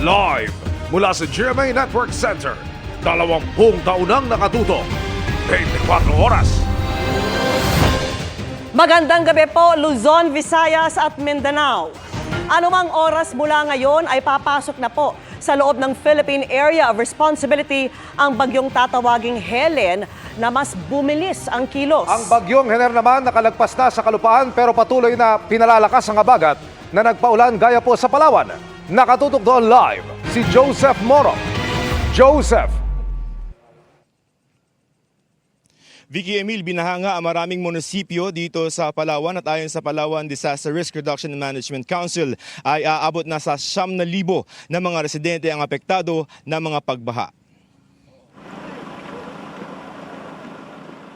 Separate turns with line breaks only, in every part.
Live mula sa GMA Network Center, 20 taonang nakatutok, 24 oras.
Magandang gabi po, Luzon, Visayas at Mindanao. Anumang oras mula ngayon ay papasok na po sa loob ng Philippine Area of Responsibility ang bagyong tatawaging Helen na mas bumilis ang kilos.
Ang bagyong Hener naman nakalagpas na sa kalupaan pero patuloy na pinalalakas ang habagat na nagpaulan gaya po sa Palawan. Nakatutok doon live si Joseph Moro. Joseph.
Vicky Emil, binahanga ang maraming munisipyo dito sa Palawan at ayon sa Palawan Disaster Risk Reduction and Management Council ay aabot na sa 9,000 na mga residente ang apektado ng mga pagbaha.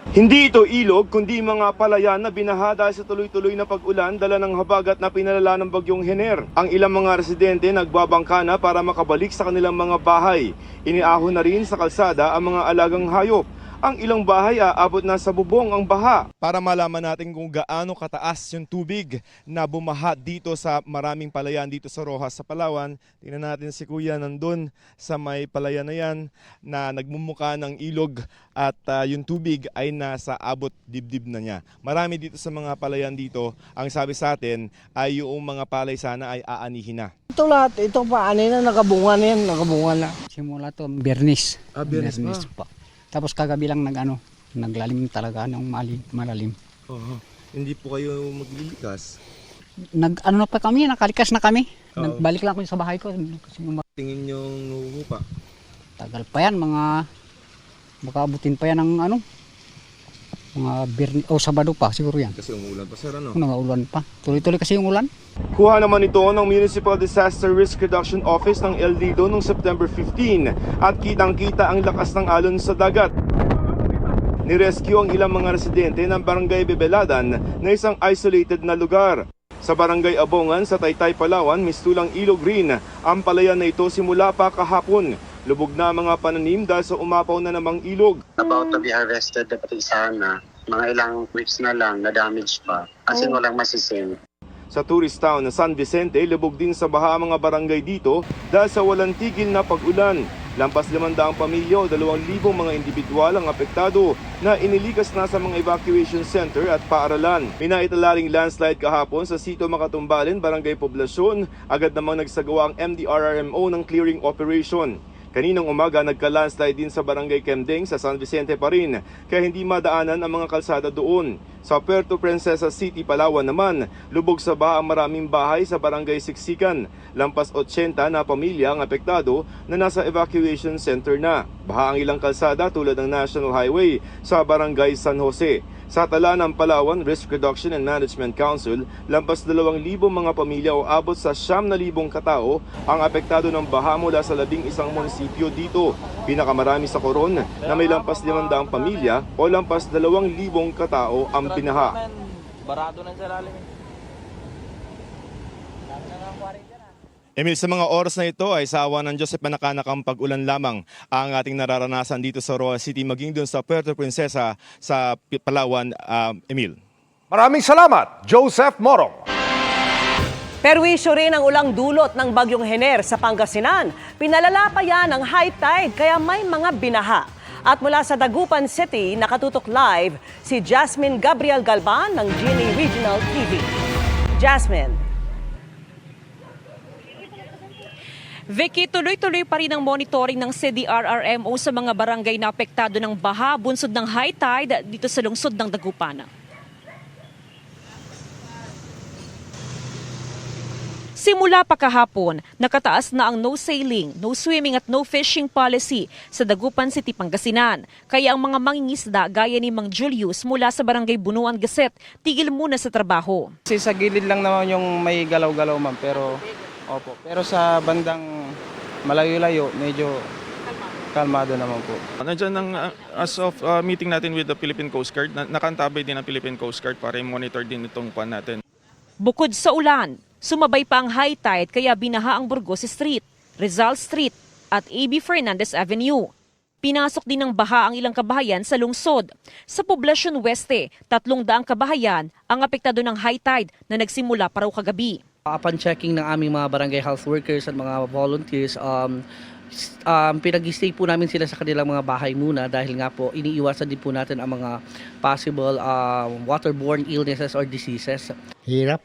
Hindi ito ilog kundi mga palayan na binaha dahil sa tuloy-tuloy na pag-ulan dala ng habagat na pinalala ng bagyong Hener. Ang ilang mga residente nagbabangka na para makabalik sa kanilang mga bahay. Iniahon na rin sa kalsada ang mga alagang hayop. Ang ilang bahay aabot na sa bubong ang baha. Para malaman natin kung gaano kataas yung tubig na bumaha dito sa maraming palayan dito sa Roxas sa Palawan, tingnan natin si Kuya nandun sa may palayan na yan na nagmumuka ng ilog at yung tubig ay nasa abot dibdib na niya. Marami dito sa mga palayan dito, ang sabi sa atin ay yung mga palay sana ay aanihin na.
Ito lahat, ito pa, na, nakabunga na yan, nakabunga na. Simula to, Bernis.
Bernis
pa. Tapos kagabi lang naglalim talaga ng malalim.
Hindi po kayo maglilikas.
Na pa kami, nakalikas na kami. Nagbalik lang ako sa bahay ko. Kasi
Tingin yung nuhupa.
tagal pa yan, makaabutin pa yan ng mga Bernis, Sabado pa siguro yan.
Kasi umulan pa sir
Ulan pa. Tuloy-tuloy kasi yung ulan.
Kuha naman ito ng Municipal Disaster Risk Reduction Office ng El Nido noong September 15 at kitang-kita ang lakas ng alon sa dagat. Nirescue ang ilang mga residente ng Barangay Bebeladan na isang isolated na lugar. Sa Barangay Abongan sa Taytay, Palawan, mistulang ilog rin ang palayan na ito simula pa kahapon. Lubog na mga pananim dahil sa umapaw na namang ilog.
About to be harvested pati sana, mga ilang weeks na lang na damage pa kasi walang masising.
Sa tourist town na San Vicente, lubog din sa baha ang mga barangay dito dahil sa walang tigil na pag-ulan. Lampas 500 pamilya o 2,000 mga individual ang apektado na inilikas na sa mga evacuation center at paaralan. May naitalaring landslide kahapon sa Sito Makatumbalin, Barangay Poblasyon. Agad namang nagsagawa ang MDRRMO ng clearing operation. Kaninang umaga nagka-landslide din sa Barangay Kemdeng sa San Vicente pa rin, kaya hindi madaanan ang mga kalsada doon. Sa Puerto Princesa City, Palawan naman, lubog sa baha ang maraming bahay sa Barangay Siksikan. Lampas 80 na pamilya ang apektado na nasa evacuation center na. Baha ang ilang kalsada tulad ng National Highway sa Barangay San Jose. Sa tala ng Palawan Risk Reduction and Management Council, lampas 2,000 mga pamilya o abot sa 9,000 katao ang apektado ng baha mula sa 11 munisipyo dito. Pinakamarami sa Coron na may lampas 500 pamilya o lampas 2,000 katao ang pinaha.
Barado na sa lalim.
Emil, sa mga oras na ito ay sa awa ng Diyos ay panakanakang pag-ulan lamang ang ating nararanasan dito sa Roxas City maging doon sa Puerto Princesa sa Palawan, Emil.
Maraming salamat, Joseph Moro.
Perwisyo rin ang ulang dulot ng bagyong Hener sa Pangasinan. Pinalala pa yan ng high tide kaya may mga binaha. At mula sa Dagupan City, nakatutok live si Jasmine Gabriel Galban ng GMA Regional TV. Jasmine.
Vicky, tuloy-tuloy pa rin ang monitoring ng CDRRMO sa mga barangay na apektado ng baha bunsod ng high tide dito sa lungsod ng Dagupan. Simula pa kahapon, nakataas na ang no sailing, no swimming at no fishing policy sa Dagupan City, Pangasinan. Kaya ang mga mangingisda gaya ni Mang Julius mula sa Barangay Bunuan Gasset, tigil muna sa trabaho.
Kasi sa gilid lang naman yung may galaw-galaw ma'am, pero sa bandang malayo-layo medyo kalmado naman po.
Nandiyan as of meeting natin with the Philippine Coast Guard, nakantabay din ang Philippine Coast Guard para i-monitor din itong pan natin.
Bukod sa ulan, sumabay pa ang high tide kaya binaha ang Burgos Street, Rizal Street at A.B. Fernandez Avenue. Pinasok din ng baha ang ilang kabahayan sa lungsod. Sa Poblasyon Weste, 300 kabahayan ang apektado ng high tide na nagsimula pa raw kagabi.
Upon checking ng aming mga barangay health workers at mga volunteers, pinag-stay po namin sila sa kanilang mga bahay muna dahil nga po iniiwasan din po natin ang mga possible waterborne illnesses or diseases.
Hirap.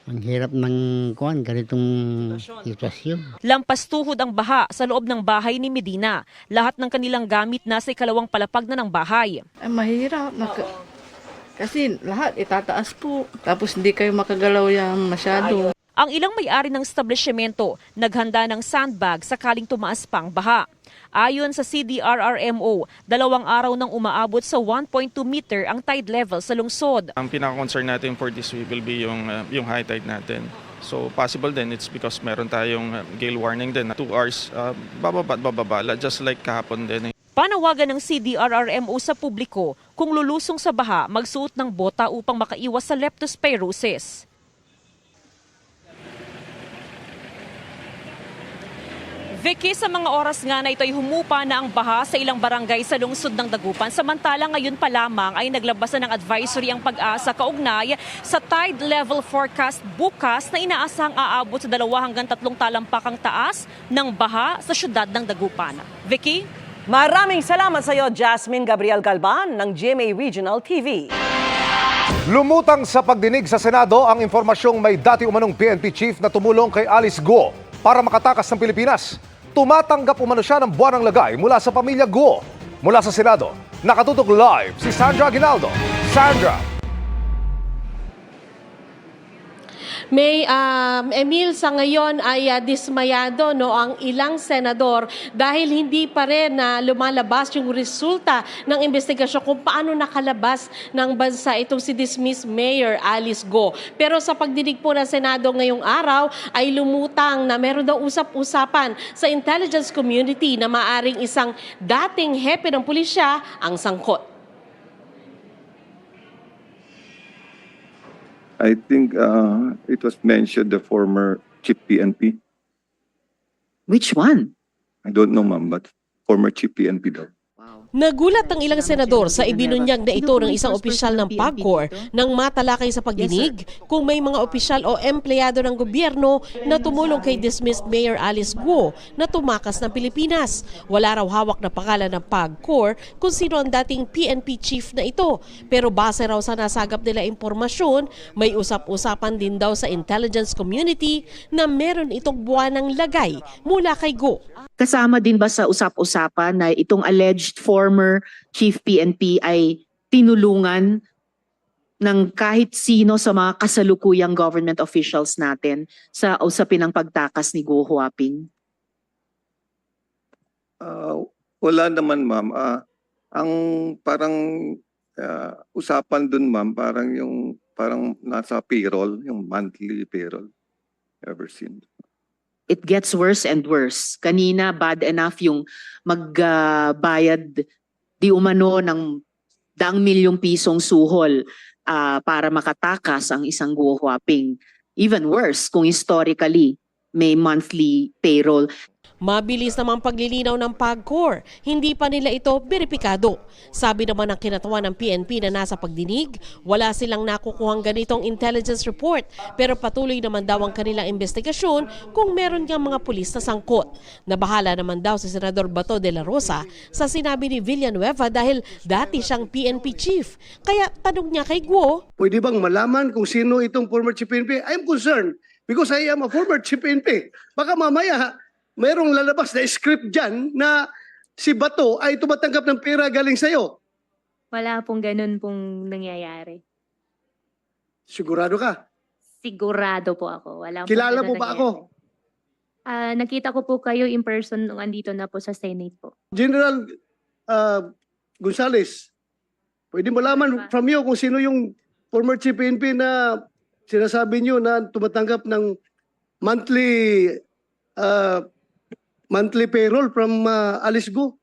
Ang hirap ng ganitong sitwasyon.
Lampas tuhod ang baha sa loob ng bahay ni Medina. Lahat ng kanilang gamit nasa ikalawang palapag na ng bahay.
Ay, mahirap. Kasi lahat itataas po. Tapos hindi kayo makagalaw yan masyado.
Ang ilang may-ari ng establishmento naghanda ng sandbag sakaling tumaas pang baha. Ayon sa CDRRMO, 2 araw nang umaabot sa 1.2 meter ang tide level sa lungsod.
Ang pinaka-concern natin for this week will be yung high tide natin. So possible din, it's because meron tayong gale warning din. 2 hours, bababa, just like kahapon din.
Panawagan ng CDRRMO sa publiko, kung lulusong sa baha, magsuot ng bota upang makaiwas sa leptospirosis. Vicky, sa mga oras nga na ito ay humupa na ang baha sa ilang barangay sa lungsod ng Dagupan. Samantala ngayon pa lamang ay naglabas na ng advisory ang Pag-asa kaugnay sa tide level forecast bukas na inaasahang aabot sa 2 hanggang 3 talampakang taas ng baha sa syudad ng Dagupan. Vicky?
Maraming salamat sa iyo, Jasmine Gabriel Galban ng GMA Regional TV.
Lumutang sa pagdinig sa Senado ang impormasyong may dati umanong PNP chief na tumulong kay Alice Guo para makatakas ng Pilipinas. Tumatanggap umano siya ng buwanang lagay mula sa pamilya Guo. Mula sa Senado, nakatutok live si Sandra Aguinaldo. Sandra!
May Emil, sa ngayon ay dismayado ang ilang senador dahil hindi pa rin lumalabas yung resulta ng investigasyon kung paano nakalabas ng bansa itong si dismissed Mayor Alice Guo. Pero sa pagdinig po ng Senado ngayong araw ay lumutang na meron daw usap-usapan sa intelligence community na maaring isang dating hepe ng pulisya ang sangkot.
I think it was mentioned the former chief PNP.
Which one?
I don't know, ma'am, but former chief PNP daw.
Nagulat ang ilang senador sa ibinunyag na ito ng isang opisyal ng PAGCOR nang matalakay sa pagdinig kung may mga opisyal o empleyado ng gobyerno na tumulong kay dismissed Mayor Alice Guo na tumakas ng Pilipinas. Wala raw hawak na pangalan ng PAGCOR kung sino ang dating PNP chief na ito. Pero base raw sa nasagap nila impormasyon, may usap-usapan din daw sa intelligence community na meron itong buwanang lagay mula kay Guo.
Kasama din ba sa usap-usapan na itong alleged former chief PNP ay tinulungan ng kahit sino sa mga kasalukuyang government officials natin sa usapin ng pagtakas ni Guo Huaping?
Wala naman, ma'am. Ang parang usapan dun, ma'am, parang nasa payroll, yung monthly payroll. Ever seen?
It gets worse and worse. Kanina, bad enough yung magbayad di umano ng 100 milyong pisong suhol para makatakas ang isang Guo Huaping. Even worse kung historically may monthly payroll.
Mabilis namang paglilinaw ng PAGCOR, hindi pa nila ito beripikado. Sabi naman ng kinatawan ng PNP na nasa pagdinig, wala silang nakukuhang ganitong intelligence report pero patuloy naman daw ang kanilang investigasyon kung meron niyang mga pulis na sangkot. Nabahala naman daw si Senador Bato de la Rosa sa sinabi ni Villanueva dahil dati siyang PNP chief. Kaya tanong niya kay Guo,
pwede bang malaman kung sino itong former chief PNP? I'm concerned because I am a former chief PNP. Baka mamaya mayroong lalabas na script dyan na si Bato ay tumatanggap ng pera galing sa'yo.
Wala pong ganun pong nangyayari.
Sigurado ka?
Sigurado po ako. Wala
Kilala mo ba ako?
Nakita ko po kayo in person nung andito na po sa Senate po.
General Gonzales, pwede malaman from you kung sino yung former chief PNP na sinasabi nyo na tumatanggap ng monthly payroll from Alice Guo?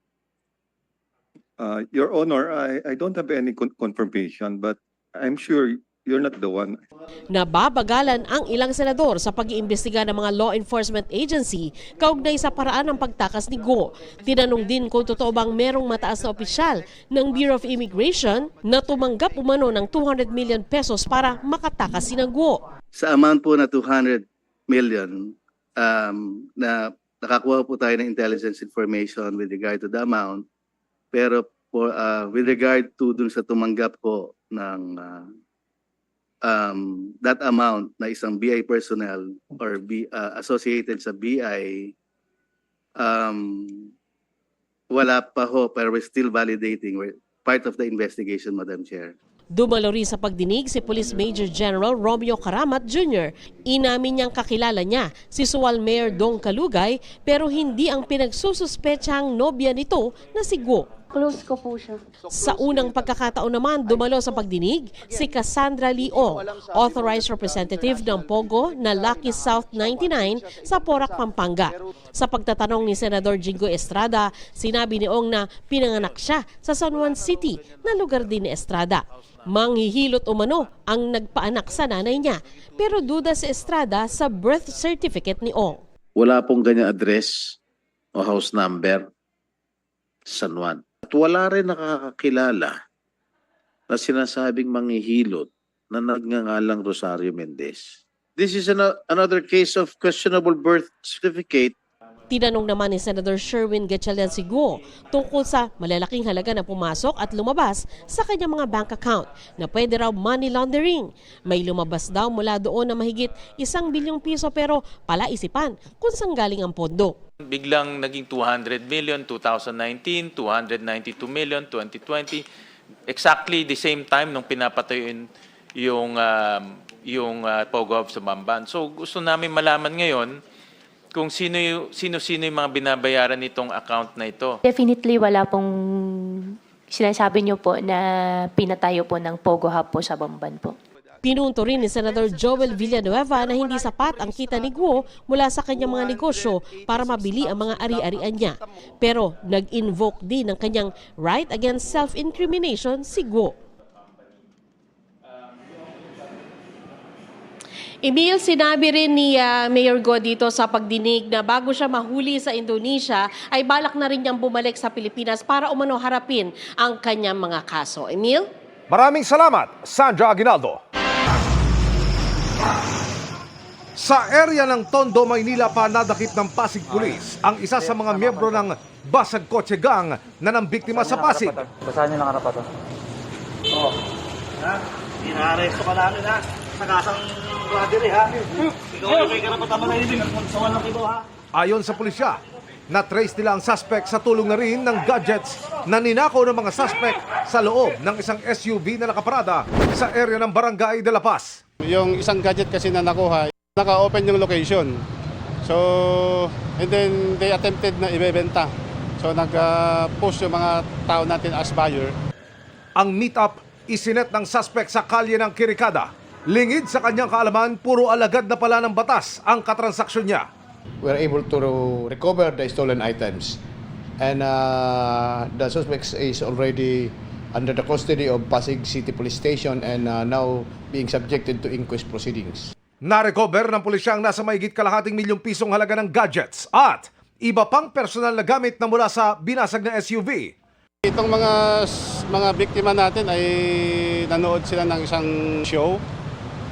Your Honor, I don't have any confirmation, but I'm sure you're not the one.
Nababagalan ang ilang senador sa pag-iimbestiga ng mga law enforcement agency kaugnay sa paraan ng pagtakas ni Guo. Tinanong din kung totoo bang merong mataas na opisyal ng Bureau of Immigration na tumanggap umano ng 200 million pesos para makatakas si Guo.
sa amount po na 200 million, na nakakuha po tayo ng intelligence information with regard to the amount, pero with regard to dun sa tumanggap po ng that amount na isang BI personnel or associated sa BI, wala pa ho, pero we're still validating. We're part of the investigation, Madam Chair.
Dumalo rin sa pagdinig si Police Major General Romeo Karamat Jr. Inamin niyang kakilala niya si Sual Mayor Dong Kalugay pero hindi ang pinagsususpetsang nobya nito na si Guo.
Close ko po siya.
Sa unang pagkakataon naman, dumalo sa pagdinig si Cassandra Leong, authorized representative ng Pogo na Lucky South 99 sa Porac, Pampanga. Sa pagtatanong ni Senador Jingo Estrada, sinabi ni Ong na pinanganak siya sa San Juan City na lugar din ni Estrada. Manghihilot umano ang nagpaanak sa nanay niya, pero duda si Estrada sa birth certificate ni Ong.
Wala pong ganyan address o house number sa San Juan. At wala rin nakakakilala na sinasabing manghihilot na nagngangalang Rosario Mendez. This is another case of questionable birth certificate.
Tinanong naman ni Senator Sherwin Gatchalian si Guo tungkol sa malalaking halaga na pumasok at lumabas sa kanyang mga bank account na pwede raw money laundering. May lumabas daw mula doon na mahigit 1 bilyong piso pero palaisipan kung saan galing ang pondo.
Biglang naging 200 million, 2019, 292 million, 2020. Exactly the same time nung pinapatayin yung Pogo Hub sa Bamban. So gusto namin malaman ngayon kung sino-sino yung mga binabayaran nitong account na ito.
Definitely wala pong sinasabi niyo po na pinatayo po ng Pogo Hub po sa Bamban po.
Pinunto rin ni Senator Joel Villanueva na hindi sapat ang kita ni Guo mula sa kanyang mga negosyo para mabili ang mga ari-arian niya. Pero nag-invoke din ng kanyang right against self-incrimination si Guo. Emil, sinabi rin ni Mayor Guo dito sa pagdinig na bago siya mahuli sa Indonesia ay balak na rin niyang bumalik sa Pilipinas para umano harapin ang kanyang mga kaso. Emil?
Maraming salamat, Sandra Aguinaldo. Sa area ng Tondo, Maynila pa nadakip ng Pasig Police ang isa sa mga miyembro ng Basag Kotse Gang na nambiktima sa Pasig.
Basahan niyo lang harap ito. Oo. Ha? Inaresto ka namin ha. Nakasang radiri ha. Ikaw yung may karapatan na yun. Sa walang ibo ha.
Ayon sa pulisya, na-trace nila ang suspect sa tulong na rin ng gadgets na ninakaw ng mga suspect sa loob ng isang SUV na nakaparada sa area ng Barangay de La Paz.
Yung isang gadget kasi na nakuha, naka-open yung location. So, and then they attempted na ibebenta. So, nag-push yung mga tao natin as buyer.
Ang meet-up isinet ng suspect sa kalye ng Kirikada. Lingid sa kanyang kaalaman, puro alagad na pala ng batas ang katransaksyon niya.
We are able to recover the stolen items. And the suspect is already under the custody of Pasig City Police Station and now being subjected to inquest proceedings.
Na-recover ng pulisya ang nasa mahigit kalahating milyong pisong halaga ng gadgets at iba pang personal na gamit na mula sa binasag na SUV.
Itong mga biktima natin ay nanood sila ng isang show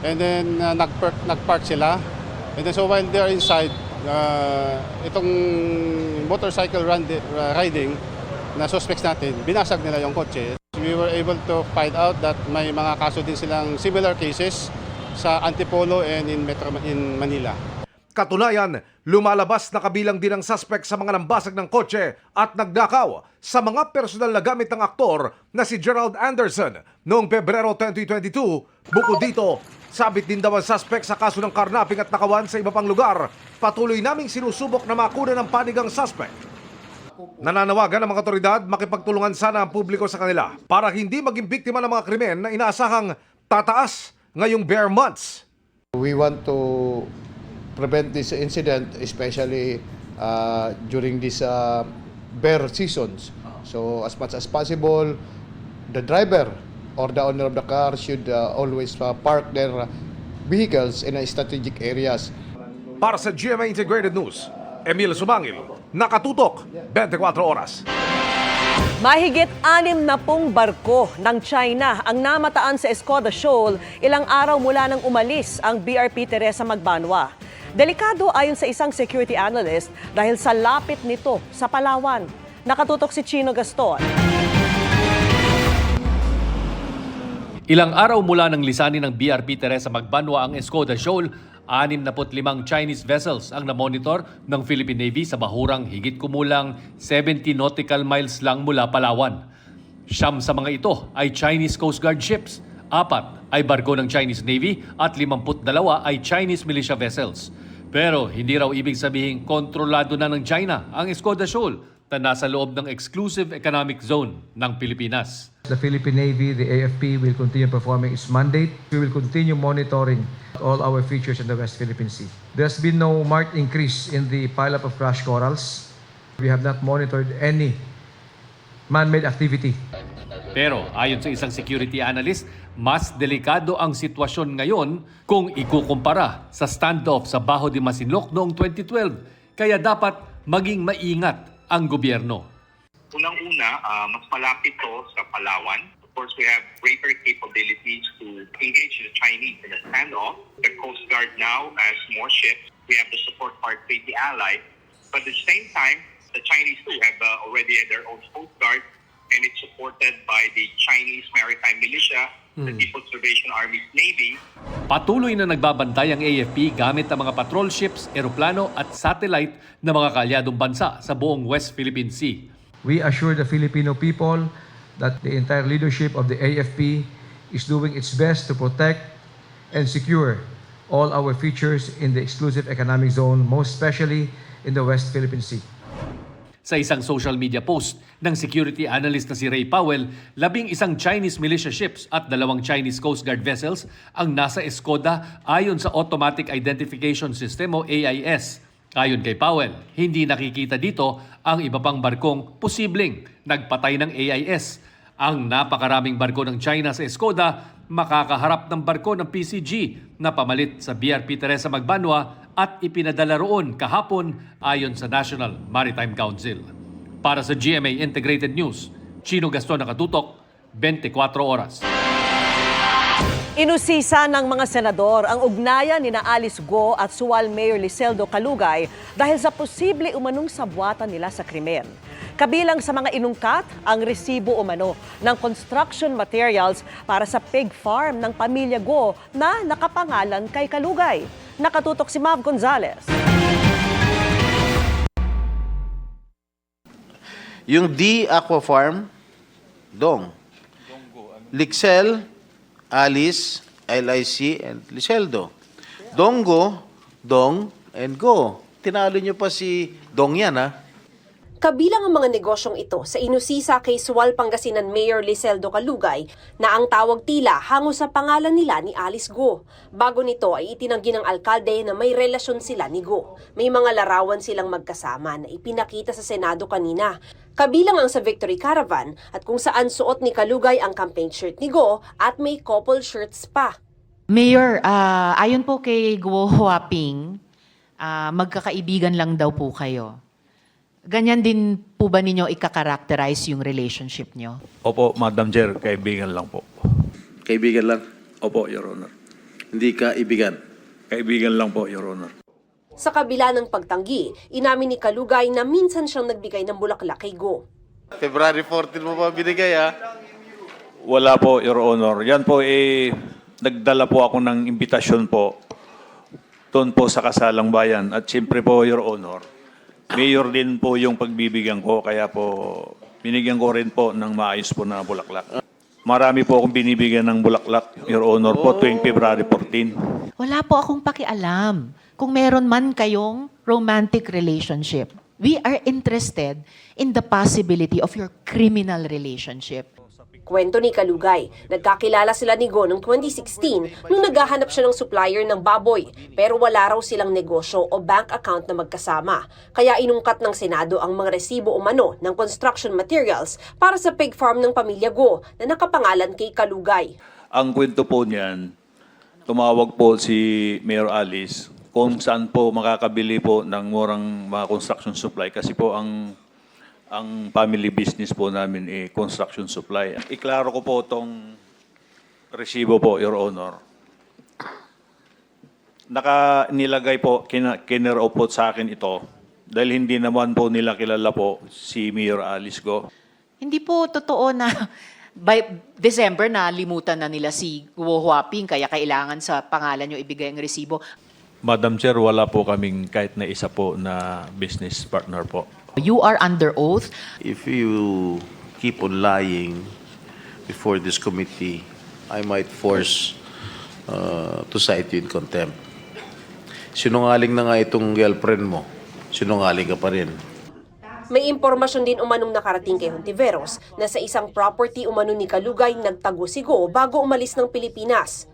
and then nagpark sila. And then so while they are inside, itong motorcycle riding na suspects natin, binasag nila yung kotse. We were able to find out that may mga kaso din silang similar cases sa Antipolo and in Manila.
Katunayan, lumalabas na kabilang din ang suspect sa mga nambasag ng kotse at nagdakaw sa mga personal na gamit ng aktor na si Gerald Anderson noong Pebrero 2022. Bukod dito, sabit din daw ang suspect sa kaso ng karnaping at nakawan sa iba pang lugar. Patuloy naming sinusubok na makuna ng panig ang suspect. Nananawagan ng mga otoridad makipagtulungan sana ang publiko sa kanila para hindi maging biktima ng mga krimen na inaasahang tataas ngayong bare months.
We want to prevent this incident, especially during these bare seasons. So as much as possible, the driver or the owner of the car should always park their vehicles in strategic areas.
Para sa GMA Integrated News, Emil Sumangil, Nakatutok, 24 Oras.
Mahigit 60 barko ng China ang namataan sa Escoda Shoal ilang araw mula nang umalis ang BRP Teresa Magbanwa. Delikado ayon sa isang security analyst dahil sa lapit nito sa Palawan. Nakatutok si Chino Gaston.
Ilang araw mula nang lisanin ng BRP Teresa Magbanwa ang Escoda Shoal, 65 Chinese vessels ang namonitor ng Philippine Navy sa bahurang higit kumulang 70 nautical miles lang mula Palawan. 9 sa mga ito ay Chinese Coast Guard ships, 4 ay barko ng Chinese Navy at 52 ay Chinese militia vessels. Pero hindi raw ibig sabihin kontrolado na ng China ang Escoda Shoal na nasa loob ng exclusive economic zone ng Pilipinas.
The Philippine Navy, the AFP, will continue performing its mandate. We will continue monitoring all our features in the West Philippine Sea. There's been no marked increase in the pileup of crushed corals. We have not monitored any man-made activity.
Pero ayon sa isang security analyst, mas delikado ang sitwasyon ngayon kung ikukumpara sa standoff sa Bajo de Masinloc noong 2012. Kaya dapat maging maingat ang gobyerno.
Unang-una, mas malapit to sa Palawan. Of course, we have greater capabilities to engage the Chinese in a standoff. The Coast Guard now has more ships. We have to support our treaty ally. But at the same time, the Chinese too have already their own Coast Guard, and it's supported by the Chinese Maritime Militia, the People's Salvation Army's Navy.
Patuloy na nagbabantay ang AFP gamit ang mga patrol ships, eroplano at satellite na mga kaalyadong bansa sa buong West Philippine Sea.
We assure the Filipino people that the entire leadership of the AFP is doing its best to protect and secure all our features in the exclusive economic zone, most especially in the West Philippine Sea.
Sa isang social media post ng security analyst na si Ray Powell, 11 Chinese militia ships at 2 Chinese Coast Guard vessels ang nasa Escoda ayon sa Automatic Identification System o AIS. Ayon kay Powell, hindi nakikita dito ang iba pang barkong posibleng nagpatay ng AIS. Ang napakaraming barko ng China sa Escoda makakaharap ng barko ng PCG na pamalit sa BRP Teresa Magbanwa at ipinadala roon kahapon ayon sa National Maritime Council. Para sa GMA Integrated News, Chino Gaston nakatutok, 24 oras.
Inusisa ng mga senador ang ugnayan ni Alice Guo at Sual Mayor Liseldo Calugay dahil sa posible umanong sabwatan nila sa krimen. Kabilang sa mga inungkat ang resibo umano ng construction materials para sa pig farm ng pamilya Guo na nakapangalan kay Calugay. Nakatutok si Mav Gonzalez.
Yung D Aqua Farm, Dong. Lixel, Alice, LIC, and Liseldo. Dongo, Dong, and Go. Tinalo nyo pa si Dong yan, ha?
Kabilang ang mga negosyong ito sa inusisa kay Sual Pangasinan Mayor Liseldo Calugay na ang tawag tila hango sa pangalan nila ni Alice Guo. Bago nito ay itinanggi ng alkalde na may relasyon sila ni Guo. May mga larawan silang magkasama na ipinakita sa Senado kanina. Kabilang ang sa Victory Caravan at kung saan suot ni Calugay ang campaign shirt ni Guo at may couple shirts pa.
Mayor, ayon po kay Guo Huaping, magkakaibigan lang daw po kayo. Ganyan din po ba ninyo ika-characterize yung relationship nyo?
Opo, Madam Chair, kaibigan lang po.
Kaibigan lang?
Opo, Your Honor.
Hindi kaibigan?
Kaibigan lang po, Your Honor.
Sa kabila ng pagtanggi, inamin ni Calugay na minsan siyang nagbigay ng bulaklak kay Guo.
February 14 mo pa binigay, ha?
Wala po, Your Honor. Yan po, nagdala po ako ng imbitasyon po doon po sa Kasalang Bayan. At siyempre po, Your Honor, Mayor din po yung pagbibigyan ko, kaya po binigyan ko rin po ng maayos po na bulaklak. Marami po akong binibigyan ng bulaklak, Your Honor, po tuwing February 14.
Wala po akong pakialam kung meron man kayong romantic relationship. We are interested in the possibility of your criminal relationship.
Kwento ni Calugay, nagkakilala sila ni Go noong 2016 nung naghahanap siya ng supplier ng baboy pero wala raw silang negosyo o bank account na magkasama. Kaya inungkat ng Senado ang mga resibo umano ng construction materials para sa pig farm ng pamilya Go na nakapangalan kay Calugay.
Ang kwento po niyan, tumawag po si Mayor Alice kung saan po makakabili po ng murang mga construction supply kasi po ang Ang family business po namin construction supply. Iklaro ko po itong resibo po, Your Honor. Nilagay po, kinero po sa akin ito dahil hindi naman po nila kilala po si Mayor Alice Go.
Hindi po totoo na by December na limutan na nila si Guo Huaping kaya kailangan sa pangalan nyo ibigay ang resibo.
Madam Chair, wala po kaming kahit na isa po na business partner po.
You are under oath.
If you keep on lying before this committee, I might force to cite you in contempt. Sinungaling na nga itong girlfriend mo. Sinungaling ka pa rin.
May impormasyon din umanong nakarating kay Hontiveros na sa isang property umano ni Kalugay nagtago si Go bago umalis ng Pilipinas.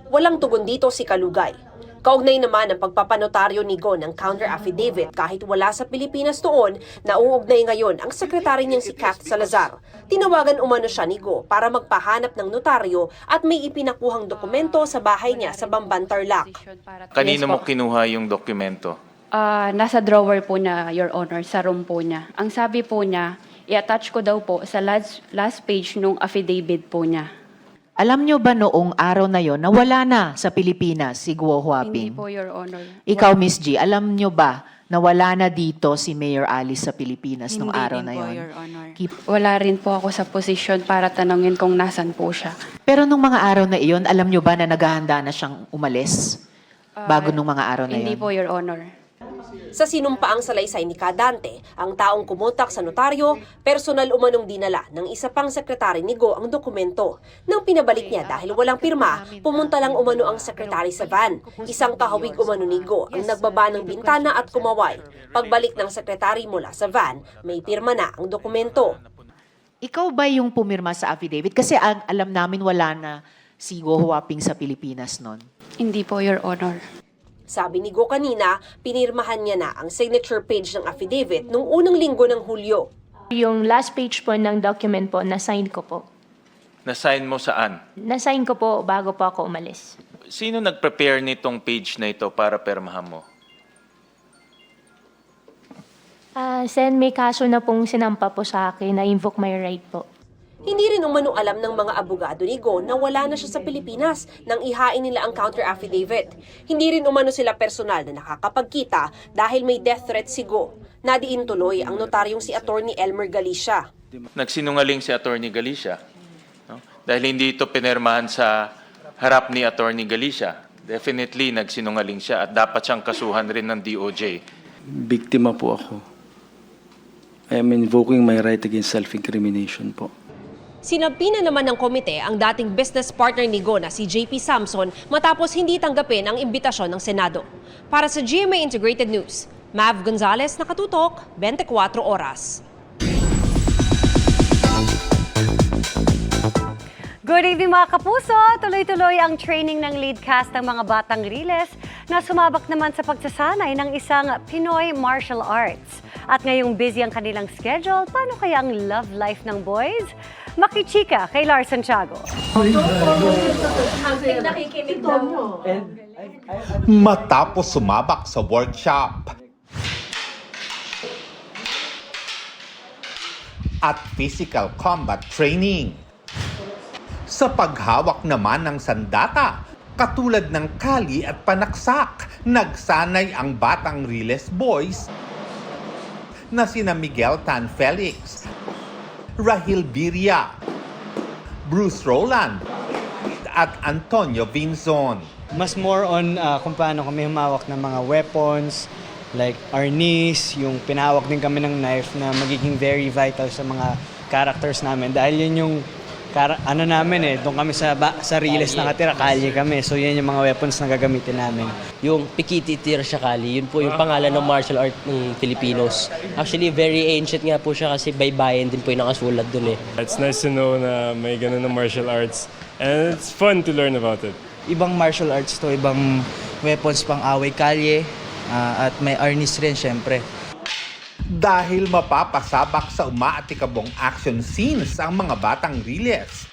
Walang tugon dito si Kalugay. Kaugnay naman ang pagpapanotaryo ni Go ng counter-affidavit kahit wala sa Pilipinas noon, nauugnay ngayon ang sekretary niyang si Kath Salazar. Tinawagan umano siya ni Go para magpahanap ng notaryo at may ipinakuhang dokumento sa bahay niya sa Bamban, Tarlac.
Kanino mo kinuha yung dokumento?
Nasa drawer po niya, Your Honor, sa room po niya. Ang sabi po niya, i-attach ko daw po sa last page nung affidavit po niya.
Alam nyo ba noong araw na yon na wala na sa Pilipinas si Guo Huaping?
Hindi po, Your Honor.
Ikaw, Miss G, alam nyo ba na wala na dito si Mayor Alice sa Pilipinas nung araw na yon?
Hindi po, Your Honor. Wala rin po ako sa posisyon para tanungin kung nasan po siya.
Pero nung mga araw na iyon, alam nyo ba na naghahanda na siyang umalis? Bago nung mga araw na
Hindi
yon?
po, Your Honor.
Sa sinumpaang salaysay ni Kadante, ang taong kumontak sa notaryo, personal umanong dinala ng isa pang sekretary ni Go ang dokumento. Nang pinabalik niya dahil walang pirma, pumunta lang umano ang sekretary sa van. Isang kahawig umano ni Go ang nagbaba ng bintana at kumaway. Pagbalik ng sekretary mula sa van, may pirma na ang dokumento.
Ikaw ba yung pumirma sa affidavit? Kasi alam namin wala na si Guo Huaping sa Pilipinas noon.
Hindi po, Your Honor.
Sabi ni Go kanina, pinirmahan niya na ang signature page ng affidavit noong unang linggo ng Hulyo.
Yung last page po ng document po, na-sign ko po.
Na-sign mo saan?
Na-sign ko po bago po ako umalis.
Sino nag-prepare nitong page na ito para permahan mo?
Sen, may kaso na pong sinampa po sa akin na invoke my right po.
Hindi rin umano alam ng mga abogado ni Go na wala na siya sa Pilipinas nang ihain nila ang counter-affidavit. Hindi rin umano sila personal na nakakapagkita dahil may death threat si Go. Nadiin tuloy ang notaryong si Attorney Elmer Galicia.
Nagsinungaling si Attorney Galicia. No? Dahil hindi ito pinirmahan sa harap ni Attorney Galicia. Definitely nagsinungaling siya at dapat siyang kasuhan rin ng DOJ.
Biktima po ako. I am invoking my right against self-incrimination po.
Sinabi na naman ng komite ang dating business partner ni Go na si JP Samson matapos hindi tanggapin ang imbitasyon ng Senado. Para sa GMA Integrated News, Mav Gonzalez, nakatutok, 24 oras.
Good evening mga kapuso! Tuloy-tuloy ang training ng lead cast ng mga batang Riles na sumabak naman sa pagsasanay ng isang Pinoy martial arts. At ngayong busy ang kanilang schedule, paano kaya ang love life ng boys? Makichika kay Lars Santiago.
Matapos sumabak sa workshop at physical combat training, sa paghawak naman ng sandata, katulad ng kali at panaksak, nagsanay ang batang Riles boys na sina Miguel Tan Felix, Rahil Biria, Bruce Roland, at Antonio Vinzon.
Mas more on kung paano kami humawak ng mga weapons, like our knees, yung pinahawak din kami ng knife na magiging very vital sa mga characters namin. Dahil yun yung ano namin doon kami sa Riles nakatira, kalye kami. So yan yung mga weapons na gagamitin namin.
Yung Pikititir Shakali, yun po yung pangalan ng martial art ng Filipinos. Actually, very ancient nga po siya kasi baybayin din po yung nakasulat dun eh.
It's nice to know na may ganun na martial arts and it's fun to learn about it.
Ibang martial arts to, ibang weapons pang away kalye at may arnis rin syempre.
Dahil mapapasabak sa umaatikabong action scenes ang mga batang Riles,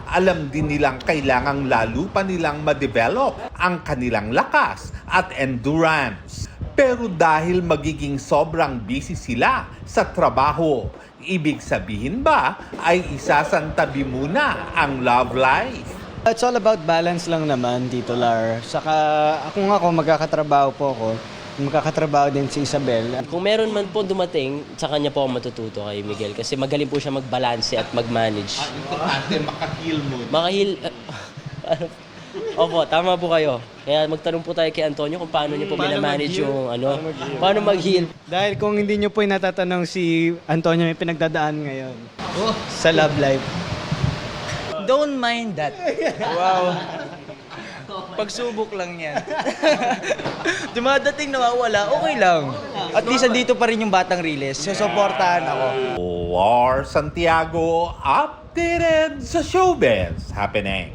alam din nilang kailangang lalo pa nilang ma-develop ang kanilang lakas at endurance. Pero dahil magiging sobrang busy sila sa trabaho, ibig sabihin ba ay isasantabi muna ang love life?
It's all about balance lang naman, Tito Lar. Saka ako magkakatrabaho po ako. Magkakatrabaho din si Isabel.
Kung meron man po dumating, sa kanya po ako matututo kay Miguel kasi magaling po siya magbalanse at mag-manage.
Importante, makahil mo.
Makahil... Opo, tama po kayo. Kaya magtanong po tayo kay Antonio kung paano niyo po minamanage yung paano mag-heal.
Dahil kung hindi nyo po natatanong si Antonio may pinagdadaan ngayon sa love life.
Don't mind that. Wow. Pagsubok lang yan. Dumadating nawawala, okay lang. At least andito pa rin yung Batang Riles. Susuportahan ako.
War Santiago, updated sa showbiz happening.